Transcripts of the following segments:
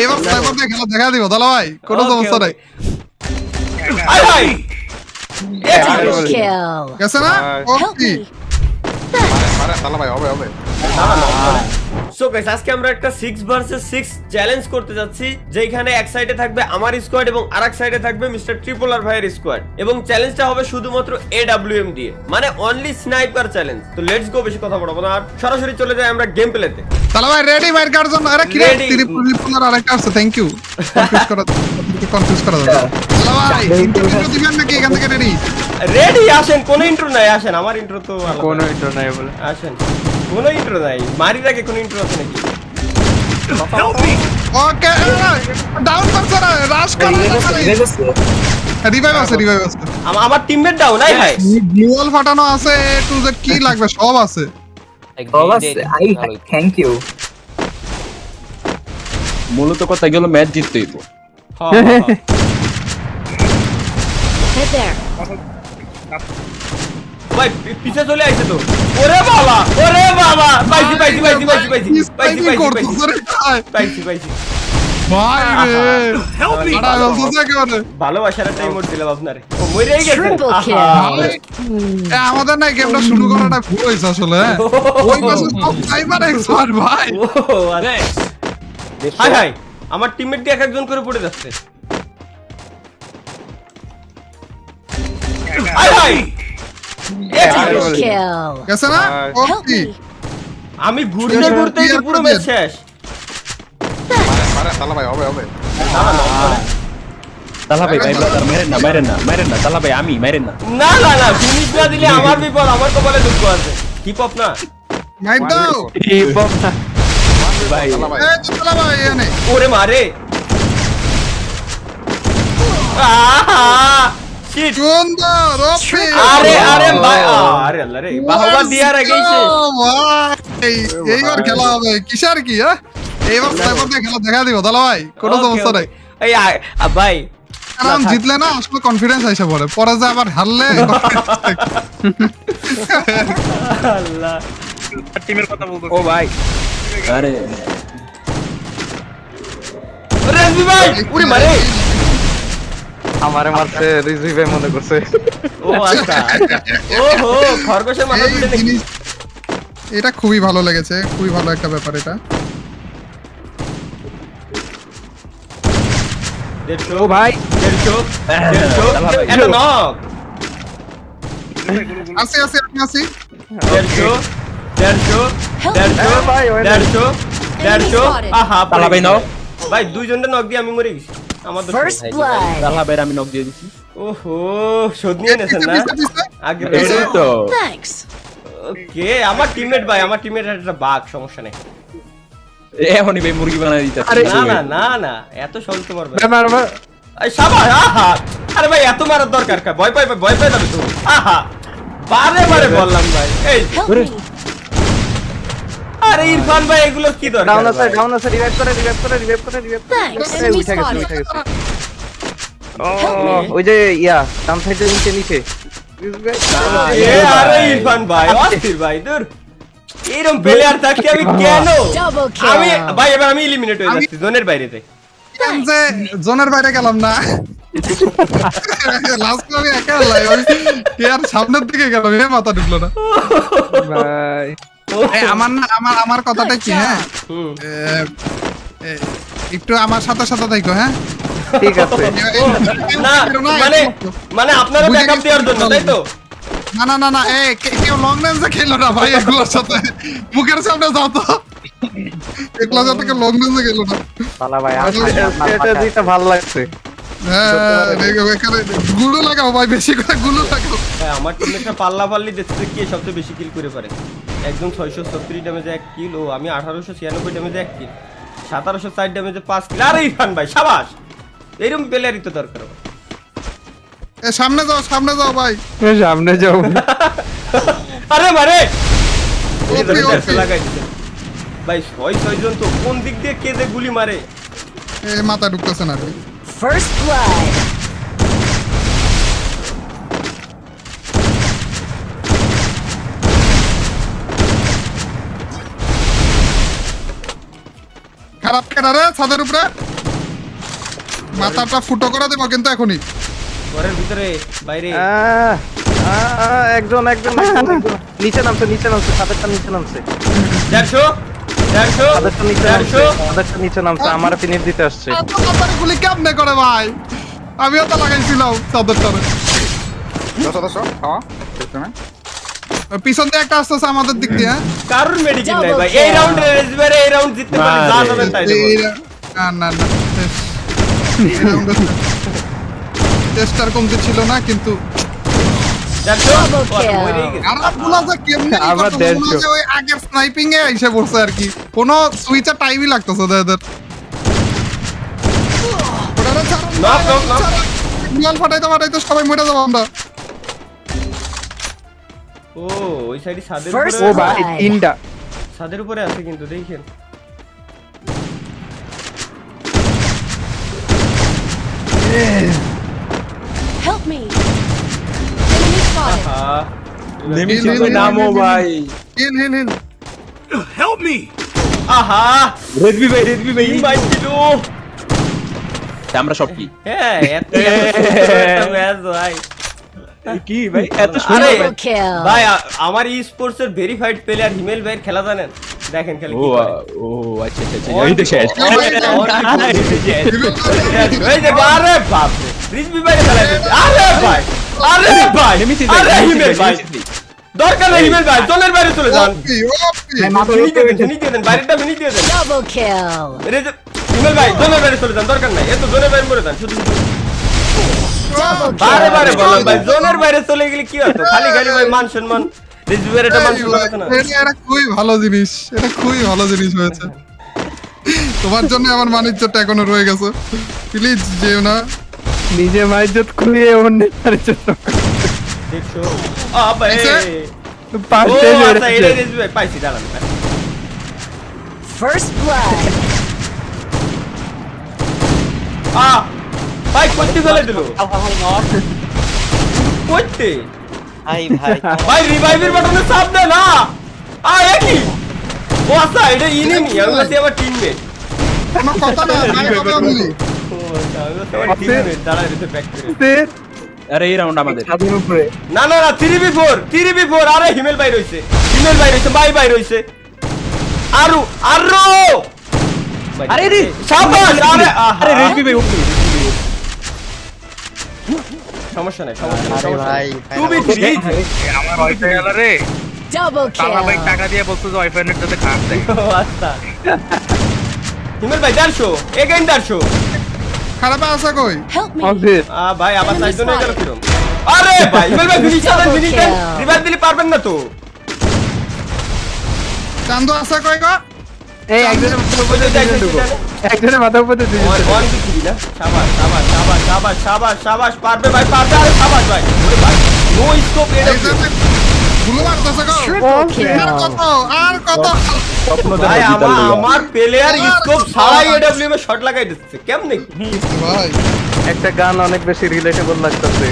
এইবার স্নাইপার দিয়ে খেলা দেখা দিব দালা ভাই, কোনো সমস্যা নাই। আয় ভাই Double kill. গেছে না? Help ওকে me. আরে দালা ভাই হবে হবে। সো গাইস আজকে আমরা একটা 6 ভার্সেস 6 চ্যালেঞ্জ করতে যাচ্ছি, যেখানে এক সাইডে থাকবে আমার স্কোয়াড এবং আরেক সাইডে থাকবে মিস্টার ট্রিপল আর ভাইয়ের স্কোয়াড, এবং চ্যালেঞ্জটা হবে শুধুমাত্র AWM দিয়ে, মানে অনলি স্নাইপার চ্যালেঞ্জ। তো লেটস গো, বেশি কথা বলবো না, আর সরাসরি চলে যাই আমরা গেম প্লেতে। দালা ভাই রেডি মাইর কার জন্য? আরে কি রে Ready. ত্রিপুলার আরেকটা আছে, থ্যাংক ইউ। কনফিউজ করা দাদা। দালা ভাই ইন্ট্রো দিবেন নাকি এখান থেকে রেডি? রেডি আসেন, কোনো ইন্ট্রো নাই, আসেন আমার ইন্ট্রো তো আলাদা। কোনো ইন্টার নাই বলে আসেন, কোনো ইন্ট্রো নাই, মারির আগে কোনো ইন্ট্রো আছে নাকি? ওকে ডাউন করছে না, রাশ করে রিভাইভ আছে রিভাইভ আছে, আমার টিমমেট ডাউন নাই ভাই। গ্লুয়াল ফাটানো আছে, টু জেড কি লাগবে সব আছে। থ্যাংক ইউ মূলত কথা গেল ম্যাচ জিততে হইব। Head there. ভাই পিছে চলে আইছে তো। ওরে বাবা, ওরে বাবা, পাইছি পাইছি পাইছি পাইছি পাইছি পাইছি কি করতেছ রে ভাই? পাইছি পাইছি। ভাই রে আড়া বলতেছ একেবারে। ভালোবাসার একটা ইমোট দিলাম আপনারে। ও মরেই গেছে। Triple kill. এ আমাদের না গেমটা শুরু করাটা ভুল হইছে আসলে। ওই পাশে সব টাইমার এক্সপার্ট ভাই। ও হাই হাই, আমার টিমমেট দিয়ে এক একজন করে পড়ে যাচ্ছে। High high, Double kill. গেছে না? Help ওকে me. আমি ঘুরতে ঘুরতেই তো পুরো ম্যাচ শেষ। আরে দালা ভাই হবে হবে। তালা ভাই ভাই ব্রাদার মারেন না তালা ভাই আমি মারেন না। না না না, ফিনিশ না দিলে আমার বিপদ, আমার কপালে দুঃখ আছে। হিপ হপ না, মাইর দাও। ভাই দালা ভাই এই তো দালা ভাই এনে। ওরে মারে। আহা শিট। সুন্দর ওপি। আরে আরে ভাই, আরে আল্লাহ রে, বাহবা দিয়ার আগেই শেষ। ও ভাই এইবার খেলা হবে কিসের কি হ্যাঁ? এইবার স্নাইপার দিয়ে খেলা দেখা দিব দালা ভাই, কোনো Okay, সমস্যা নাই। এই ভাই কারণ জিতলে না আসলে কনফিডেন্স আইসা পড়ে, পরে যে আবার হারলে আল্লাহ। ও ভাই আরে রেজবি ভাই উড়ি মারে। আমারে মারছে রিজিভে মনে করছে ও আচ্ছা আচ্ছা। ওহো, খরগোশের মাথা এই তুলে নাকি? জিনিস এটা খুবই ভালো লেগেছে, খুবই ভালো একটা ব্যাপার এটা। 150 ও ভাই 150 150 এত নক। আসি আসি আমি আসি। 150 150 150 ভাই, ওই 150 150। আহা তালা ভাই নাও। ভাই দুইজনটা নক দিয়ে আমি মরে গেছি। আমার দোষ First নাই। blood. তালা ভাই আমি নক দিয়ে দিছি। ওহো, শোধ নিয়ে নেছেন না পিছে, পিছে। আগে। এই তো Thanks. ওকে, আমার টিমমেট ভাই, আমার টিমমেট একটা বাঘ, সমস্যা নেই। এখনই ভাই মুরগি বানাই দিতেছি। না না না না, এত সহজ তোমার ভাই। মার মার এই সাবাস, আহা। আরে ভাই এত মারার দরকার কা? ভয় পাই যাবে তো। আহা, বারে বারে বললাম ভাই। এই Help me. আরে ইরফান ভাই, এগুলো কি দরকার? ডাউন আছে ভাই? ডাউন আছে রিভাইভ করে Thanks. এই Enemy উঠে গেছে spotted. উঠে গেছে ও ওই যে ইয়া ডাউন সাইডে নিচে এ আরে ইরফান ভাই, অস্থির ভাই, দূর। এরকম প্লেয়ার থাকতে আমি কেন? Double আমি kill. ভাই এবার আমি এলিমিনেট হয়ে যাচ্ছি জোনের বাইরেতে। কেন যে জোনের বাইরে গেলাম না, লাস্ট আমি একা হলাম, আমি কে আর সামনের দিকে গেলাম, এ মাথা ঢুকলো না। ভাই এই আমার না আমার কথাটা কি হ্যাঁ, হুম। একটু আমার সাথে সাথে থাকো হ্যাঁ। ঠিক আছে না মানে আপনারা বুঝে ব্যাকআপ গেছি। দেওয়ার জন্য, তাই তো? না না না না এই কেউ লং রেঞ্জে খেলো না ভাই, এগুলোর সাথে মুখের সামনে যাও তো, এগুলোর সাথে কেউ লং রেঞ্জে খেলো না। পালা ভাই এটা দিতে ভালো লাগছে হ্যাঁ এখানে গুলো লাগাও ভাই, বেশি করে গুলো লাগাও। ভাই আমার টিমমেটরা পাল্লা পাল্লি দেখতে কে সবচেয়ে বেশি কিল করে পারে। একজন 636 ড্যামেজে 1 কিল, ও আমি 1896 ড্যামেজে 1 কিল, 1760 ড্যামেজে 5 কিল। আরে ইরফান ভাই সাবাস, এরকম প্লেয়ারই তো দরকার হবে। এ সামনে যাও ভাই। সামনে যাও আরে মারে ওপি, ওপি। লাগাই দিছে ভাই। 6 জন তো কোন দিক দিয়ে কে যে গুলি মারে। এ মাথা ঢুকতেছে না রে। First blood. খারাপ কেনারে ছাদের উপরে মাথাটা ফুটো করে দেবো কিন্তু এখনই। ঘরের ভিতরে বাইরে একজন নিচে নামছে ছাদেরটা নিচে নামছে 150 ছাদেরটা নিচে নামছে আমার ফিনিশ দিতে আসছে। এত তাড়াতাড়ি গুলি কেমনে করে ভাই? আমিও তো লাগাইছিলাম ছাদেরটারে। দশ হ্যাঁ পিছনে পিছন দিয়ে একটা আসতেছে আমাদের দিক দিয়ে। কারুর মেডিকেল নাই ভাই এই রাউন্ডে রেজবারে এই রাউন্ড জিততে পারি যা যাবে তাই দেব না শেষ। এই রাউন্ডে চেষ্টার কমতি ছিল না কিন্তু 150 খারাপগুলো যে কেমনে ই আবার করতো, মনে হয় 150 যে ওই আগের স্নাইপিং এ এসে পড়ছে আর কি। কোনো সুইচের টাইমই লাগতেছে ওদের। ওটারে ছাড়ুন knock, ভাই, knock. ছাড়ুন। বিড়াল ফাটাইতে সবাই মরে যাবো আমরা। ও ওই সাইডে ছাদের First উপরে ও ভাই তিনটা ছাদের উপরে আছে কিন্তু দেখেন Help me. Enemy spotted. নেমে হিল, হিল, নামো হিল, ভাই। হিল। আহা রেডবি ভাই তিন ভাই ছিল আমরা সব কি হ্যাঁ এত একটা ম্যাচ ভাই কি ভাই এত আরে Double kill. ভাই আমার ই স্পোর্টস এর ভেরিফাইড প্লেয়ার হিমেল ভাইয়ের খেলা জানেন দেখেন খেলে ও কি করে ও আচ্ছা এই তো শেষ এই যে আরে বাপ রে রিজবি ভাই খেলা দিচ্ছে আরে ভাই নেমেছি আরে হিমেল ভাই দরকার নেই হিমেল ভাই জলের বাইরে চলে যান ওপি। ফিনিশ দিয়ে দেন বাইরেটা ফিনিশ দিয়ে দেন Double kill. হিমেল ভাই জলের বাইরে চলে যান দরকার নাই এত জলের বাইরে মরে যান শুধু Double বারে kill. বারে বললাম ভাই জোনের বাইরে চলে গেলে কি হতো খালি খালি ভাই মান সম্মান রিজবির এটা মান সম্মান আছে না এটা খুবই ভালো জিনিস, এটা খুবই ভালো জিনিস হয়েছে। তোমার জন্য আমার মানিজ্যটা এখনো রয়ে গেছে। প্লিজ যেও না। নিজে মাইজত খুলিয়ে অন্যের জন্য দেখছো আবে আচ্ছা। ও পাশে আচ্ছা এটা রিজবি ভাই পাইছি দাঁড়ান First blood. ভাই কোটি ফেলে দিল কোটি ভাই রিভাইভের বাটনে চাপ দে না একই ও আচ্ছা এটা ইনিমি আমি বলছি আমার টিমমেট কোনো কথা না, ভাই হবে আমি। ও আচ্ছা আমি বলছি আমার টিমমেট দাঁড়ায় রয়েছে ব্যাক করে আরে এই রাউন্ড আমাদের ছাদের উপরে না 3v4 আরে হিমেল ভাই রইছে ভাই রইছে আরু আরে রে শাবাশ আরে আরে রেডবি ভাই ওকে সমস্যা নাই ভাই 2v3 আমার হইতে গেল রে Double তালা ভাই kill. টাকা দিয়ে বলতো যে ওয়াইফাই নেট সাথে খারাপ দেয় ও আচ্ছা হিমেল ভাই 150 এগেইন 150 খারাপ আছে কই? Help me. অবভিয়াস ভাই আবার সাইজন হয়ে গেল কিরম আরে ভাই হিমেল ভাই ফিনিশ দেন রিভাইভ দিলে পারবেন না তো চান্দু আছে কই গো? এই একজনের মাথার উপরে দিয়ে দিয়েছে। ওয়ান টু থ্রি না সাবাস পারবে ভাই আরে সাবাস ভাই ওরে ভাই নো স্কোপ এই এডব্লিউ যে গুলো মারতেছে গো। Triple আর kill. কত? আর কত? স্বপ্ন ভাই দেখা জিতার লাগা আমার প্লেয়ার স্কোপ ছাড়াই এডব্লিউ এ শট লাগাই দিচ্ছে কেমনে ভাই একটা গান অনেক বেশি রিলেটেবল লাগতেছে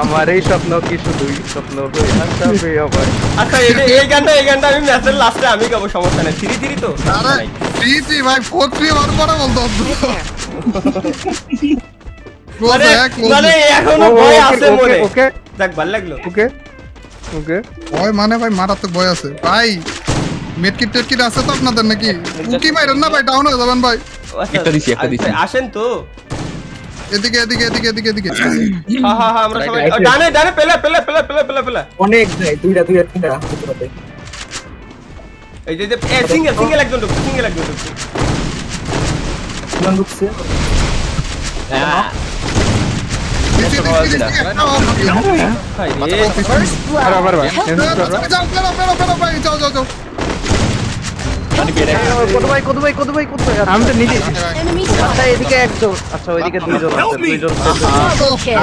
আমার এই স্বপ্ন কি শুধুই স্বপ্ন হয়ে হাসবে আমার আচ্ছা এই গানটা আমি ম্যাচের লাস্টে আমি গাবো সমস্যা নাই 3-3 তো আরে জি ভাই 4-3 ওয়ার পরে বলতো মানে এখনো ভয় আছে মনে ওকে দেখ ভালো লাগলো ওকে ওকে ভয় মানে ভাই মারাত্মক ভয় আছে ভাই। মেডকিট টেডকিট আছে তো আপনাদের নাকি? উকি মাইরেন না ভাই, ডাউন হয়ে যাবেন ভাই। একটা দিছি। আসেন তো এদিকে হ্যাঁ আমরা সবাই ডানে পেলা অনেক যায় দুইটা তিনটা এই যে সিঙ্গেল একজন ঢুকছে ভাই রে First blood. আবার ভাই যাও কত ভাই আমি তো নিজে Enemy আচ্ছা spotted. এদিকে একজন আচ্ছা ওইদিকে দুইজন আছে দুইজন Double kill.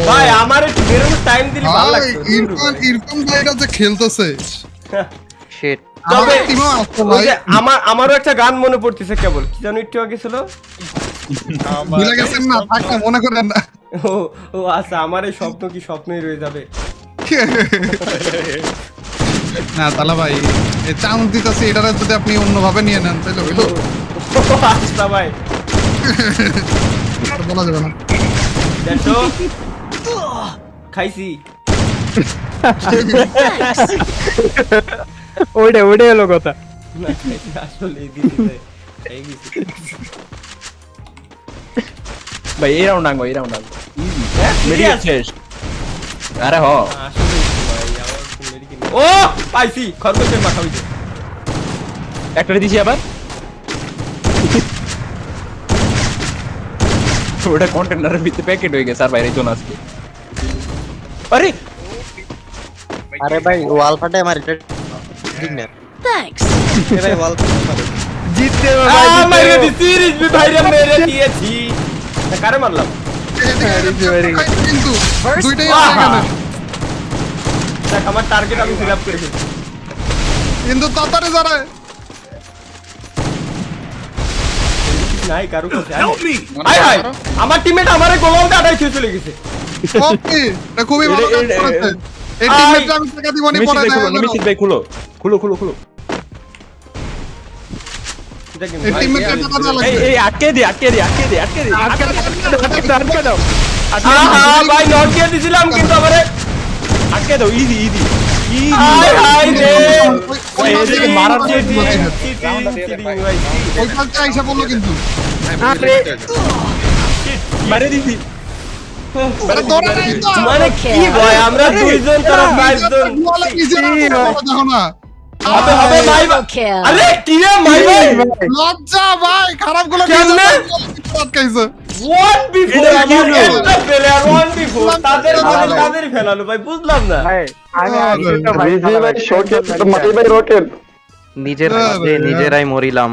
ভাই আমার একটু বেরোনোর টাইম দিলে ভালো ভাই লাগতো ইরফান ভাইরা যে খেলতেছে শিট তবে আমার টিমও আছে ওই ভাই। যে আমারও একটা গান মনে পড়তেছে কেবল কি জানো একটু আগে ছিল ভুলে গেছেন না, থাক না, মনে করেন না। ও আচ্ছা আমার এই স্বপ্ন কি স্বপ্নই রয়ে যাবে না তালা ভাই এই চান্স দিতেছি, এটারে যদি আপনি অন্যভাবে নিয়ে নেন তাহলে হইলো। আচ্ছা ভাই আর বলা যাবে না। 150 খাইছি। ওইটা হলো কথা। না, খাইছি আসলে দিদি এই গেছি। ভাই এই রাউন্ড আঙ্গো ইজি মেডি Serious? শেষ আরে হ আসলে ভাই আমার মেডিকেল ও পাইছি খরগোশের মাথা হইছে। একটা দিছি আবার ওটা কন্টেনারের ভিতরে প্যাকেট হয়ে গেছে আর বাইরে চলে আসছে আরে আরে ভাই ওয়াল ফাটে আমার এটা ঠিক না Thanks. এ ভাই ওয়াল ফাটে জিততে মাইরে দিছি রিজবি ভাইরে মেরে দিয়েছি। না কারে মারলাম? এদিকে খাইছে কিন্তু দুইটাই আছে আহা। এখানে। দেখ আমার টার্গেট আমি ফিল আপ করে ফেলছি। কিন্তু তাড়াতাড়ি যারা নাই কারো কাছে হাই হাই আমার টিমমেট আমারে গোলালটা আড়াই খেয়ে চলে গেছে। ওকে এটা খুবই ভালো কাজ করেছে। এই টিমমেটটা আমি টাকা দিব নি পরে নিমিত ভাই খুলো এটা কি এই ভাই? টিমমেটটা টাকা দেওয়া লাগবে। এই আটকে দি আটকে দাও হ্যাঁ ভাই নট দিয়ে দিছিলাম কিন্তু আমারে আটকে দাও ইজি হাই হাই রে ওই এদিকে মারার যে ওই পাশে আইসা বললো কিন্তু মারে দিছি আরে দৌড়া নাই তো। মানে কি ভাই আমরা দুইজন তারা পাঁচজন বলা নিজেরা বলা দেখো না। হবে হবে ভাই Double kill. আরে কি রে ভাই ভাই লজ্জা ভাই খারাপ গুলো কেমনে? আটকাইছে। ওয়ান বিফোর এটা কি আমার হলো? একটা প্লেয়ার ওয়ান বিফোর তাদের ফেলালো ভাই বুঝলাম না। নিজের হ্যাঁ, হাতে ভাই, নিজেরাই মরিলাম।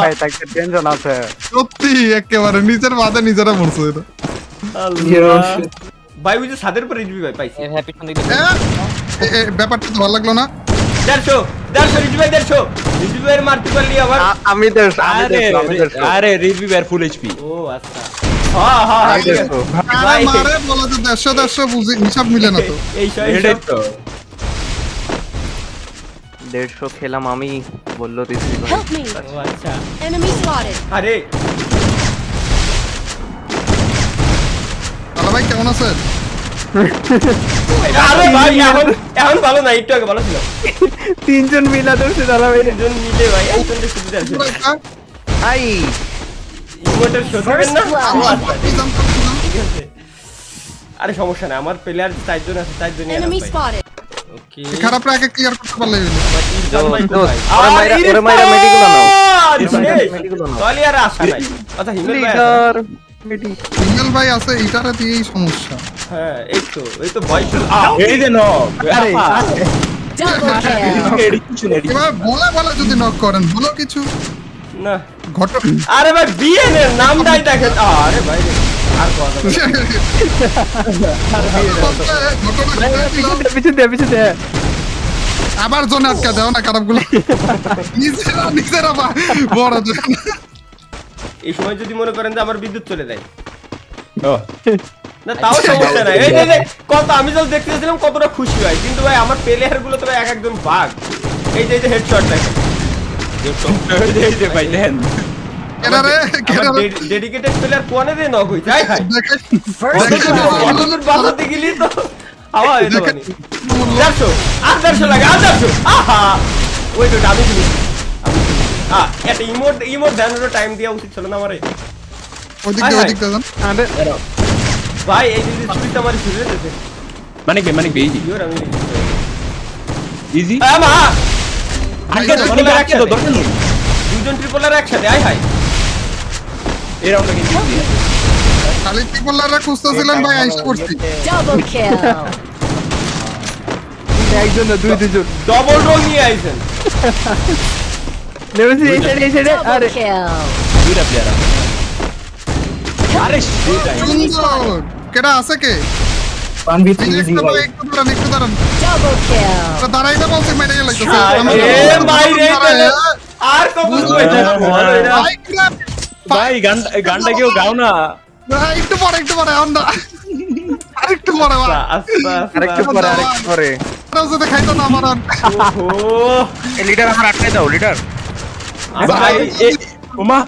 ভাই তাকে টেনশন আছে। সত্যি একেবারে নিজের বাদে নিজেরা মরছে এটা। আল্লাহ ভাই ওই যে ছাদের উপর রিজবি ভাই পাইছি হ্যাপি সন্ধ্যা ব্যাপারটা তো ভালো লাগলো না। 150 রিজবি ভাই 150 রিজবি ভাইয়ের মারতে পারলি আবার আমি দেড়শো, আমি দেড়শো। আরে রিভি বের ফুল এইচপি ও আচ্ছা হ্যাঁ হ্যাঁ আমি ঠিক আছে। দেড়শো। ভাই মারে বলা তো 150 বুঝি হিসাব মিলে না তো। এটাই তো 150 খেলাম আমি, বললো দিছি ভাই। Help me. ও আচ্ছা Enemy spotted. আরে আলা ভাই কেমন আছেন? আরে ভাই এখন ভালো না একটু আগে ভালো ছিল তিনজন মিলা ধরছে দাদা ভাই। দুজন মিলে ভাই একজনের সুবিধা আছে আই ইমোটের শোধবেন না ও আচ্ছা কি জানতো না? ঠিক আছে আরে সমস্যা নাই আমার প্লেয়ার 4 জন আছে 4 জনই Enemy spotted. ওকে খারাপ রাগে ক্লিয়ার করতে পারলে ওরে মাইরা মেডিগুলো নাও। মেডিগুলো নাও তাহলে আর আশা নাই আচ্ছা হিমেল ভাই আছে? লিডার মেডি সিঙ্গেল ভাই আছে এটারে দিয়েই সমস্যা। হ্যাঁ এই তো ভয় শুরু এই যে নো আরে Double kill. এডিশন এবার বলে যদি নক করেন বলো কিছু না ঘটনা আরে ভাই বিএন এর নামটাই দেখেন আরে ভাই রে, আর কথা বলো পিছু দে আবার জোনে আটকা দাও না খারাপ গুলো নিজেরা বড় জন। এই সময় যদি মনে করেন যে আমার বিদ্যুৎ চলে যায় ও না তাও সমস্যা নাই এই যে কত আমি যখন দেখতেছিলাম কতটা খুশি হয় কিন্তু ভাই আমার প্লেয়ার গুলো তো ভাই এক একজন বাঘ এই যে হেডশট দেখেন এই যে ভাই দেন কেডারে কেডারে ডেডিকেটেড প্লেয়ার কোনে দিয়ে নক হই যায় ভাই দেখেন বন্ধুর বাঁচাতে গেলি তো হাওয়া হয়ে যাবে 150 আর 150 লাগে আর 150 আহা ওই তো আমি দিলি এটা ইমোট দেনারও টাইম দেওয়া উচিত ছিল না আমারে ওদিক দিয়ে ওদিক দিয়ে যান। ভাই এই যে ছুরিটা আমার ছুরি দিতে মানে কি ইজি ইওর আমি ইজি আমা আটকে দাও মানে আটকে দাও দরকার নেই দুজন ট্রিপলার একসাথে আয় হাই এই রাউন্ডটা কিন্তু easy। খালি টিপলাররা খুঁজতেছিলেন ভাই আইসা করছি। Double kill. একজন না দুইজন ডবল রোল নিয়ে আইছেন নেমেছি এই সাইডে আরে Double kill. দুইটা প্লেয়ার আছে আরে সেটাই সুন্দর কেডা আছে কে? একটু দাঁড়ান Double kill. দাঁড়াইতে বলছি মেরে গেলাইতেছে এ ভাই রে আর কত কইতা ভাই গানটা কেউ গাও না একটু পরে আমরা আরেকটু পরে আরেকটু পরে সাথে খাইতো না আমার ওহো লিডার আমার আটকে দাও লিডার ভাই ওমা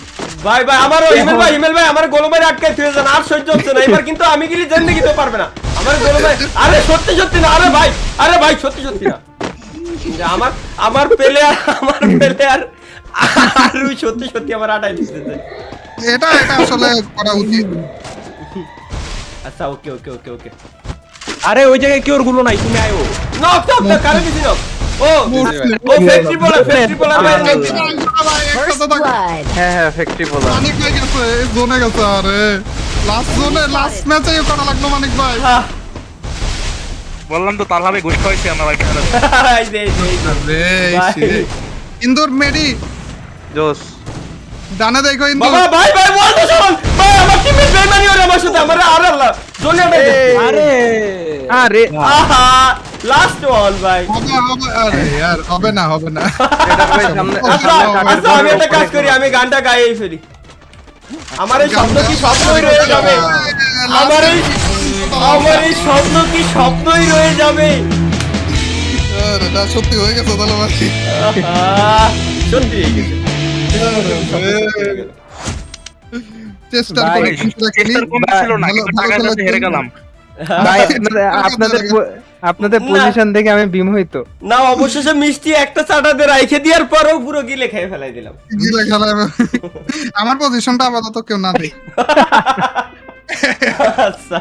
ভাই ভাই আমারও হিমেল ভাই আমার গোলো ভাই আটকায় থুয়ে যান, আর সহ্য হচ্ছে না এবার, কিন্তু আমি গেলে জিন্দেগি তো পারবে না আমার গোলো ভাই। আরে সত্যি না, আরে ভাই সত্যি না, যে আমার প্লেয়ার আর ওই সত্যি আমার আটাই দিতেছে। এটা আসলে করা উচিত। আচ্ছা ওকে। আরে ওই জায়গায় কেউ গুলো নাই, তুমি আয়ো। নক কারে দিছি নক। ও ফ্যাক্টরি পোলার ভাই First blood. হ্যাঁ ফ্যাক্টরি বলা। মানিক ভাই গেছে, জোনে গেছে। আরে লাস্ট ম্যাচে করা লাগলো মানিক ভাই। বললাম তো তার ভাবে ঘুষ খাইছি আমার ওয়াইফাই হ্যালার। আরে ভাই। ইন্দুর মেডি জোস ডানে দেখো ইন্দুর। বাবা ভাই বল তো শোন ভাই, আমার টিমে বেইমানি করে আমার সাথে, আমার আর আল্লাহ জোনে আরে আরে আহা লাস্ট ওয়ান ভাই। হবে আরে यार হবে না এটা ভাই সামনে আচ্ছা আমি একটা কাজ করি, আমি গানটা গাইয়েই ফেলি। আমার এই শব্দ কি স্বপ্নই রয়ে যাবে, আমার এই শব্দ কি স্বপ্নই রয়ে যাবে। আরে এটা সত্যি হয়ে গেছে তাহলে ভাই। আহা, সত্যি হয়ে গেছে। চেষ্টা ভাই, করে চেষ্টার কম ছিল না, কিন্তু টাকা কাছে হেরে গেলাম। ভাই আপনাদের পজিশন দেখে আমি বিমোহিত। না অবশেষে মিষ্টি একটা চাটাতে রাইখে দেওয়ার পরেও পুরো গিলে খেয়ে ফেলাই দিলাম। গিলে খেলায় আমার পজিশনটা আপাতত কেউ না দেখ। আচ্ছা